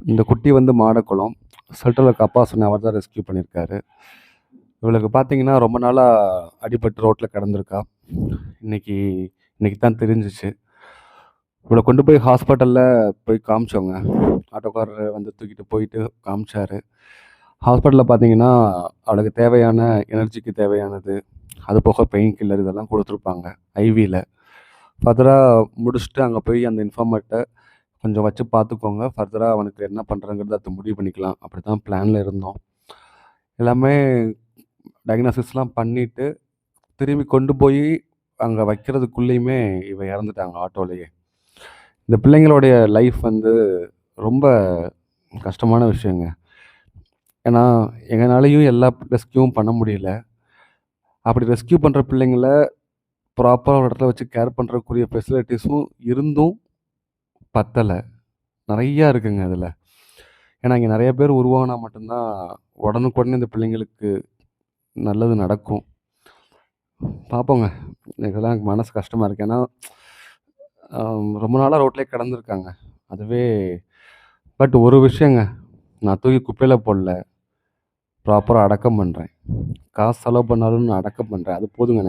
இந்த குட்டி வந்து மாடக்குளம். ஷெல்டர்ல அப்பா சொன்ன அவர் தான் ரெஸ்க்யூ பண்ணியிருக்காரு. இவளுக்கு பார்த்தீங்கன்னா, ரொம்ப நாளா அடிபட்டு ரோட்ல கிடந்திருக்கா. இன்னைக்கு இன்னைக்கு தான் தெரிஞ்சுச்சு. இவள கொண்டு போய் ஹாஸ்பிட்டல்ல போய் காமிச்சோங்க. ஆட்டோக்காரர் வந்து தூக்கிட்டு போயிட்டு காமிச்சாரு. ஹாஸ்பிட்டல்ல பார்த்தீங்கன்னா, அவளுக்கு தேவையான எனர்ஜிக்கு தேவையானது, அது போக பெயின் கில்லர் இதெல்லாம் குடுத்துருப்பாங்க ஐவில. ஃபர்தரா முடிச்சுட்டு அங்க போய் அந்த இன்ஃபார்மர்ட்ட கொஞ்சம் வச்சு பார்த்துக்கோங்க. ஃபர்தரா அவனுக்கு என்ன பண்றதுங்கிறத அடுத்து முடிவு பண்ணிக்கலாம். அப்படிதான் பிளான்ல இருந்தோம். எல்லாமே டயக்னாசிஸ்லாம் பண்ணிட்டு, திரும்பி கொண்டு போய் அங்க வைக்கிறதுக்குள்ளயுமே இவ இறந்துட்டாங்க ஆட்டோலயே. இந்த பிள்ளைங்களுடைய லைஃப் வந்து ரொம்ப கஷ்டமான விஷயங்க. ஏன்னா, எங்கனாலயும் எல்லா ரெஸ்க்யூவும் பண்ண முடியல. அப்படி ரெஸ்க்யூ பண்ற பிள்ளைங்கள ப்ராப்பரா ஒரு இடத்துல வச்சு கேர் பண்றதுக்குரிய ஃபெசிலிட்டீஸும் இருந்தும் பத்தல. நெறையா இருக்குங்க அதுல. ஏன்னா, இங்க நெறைய பேர் உருவாகுனா மட்டும் தான் உடனுக்குடனே இந்த பிள்ளைங்களுக்கு நல்லது நடக்கும். பார்ப்போங்க. எனக்கெல்லாம் எனக்கு மனசு கஷ்டமா இருக்கு. ஏன்னா, ரொம்ப நாளா ரோட்லயே கிடந்திருக்காங்க. அதுவே பட் ஒரு விஷயங்க, நான் தூக்கி குப்பையில போடல. ப்ராப்பரா அடக்கம் பண்றேன். காசு செலவு பண்ணாலும் நான் அடக்கம் பண்றேன். அது போதுங்க எனக்கு.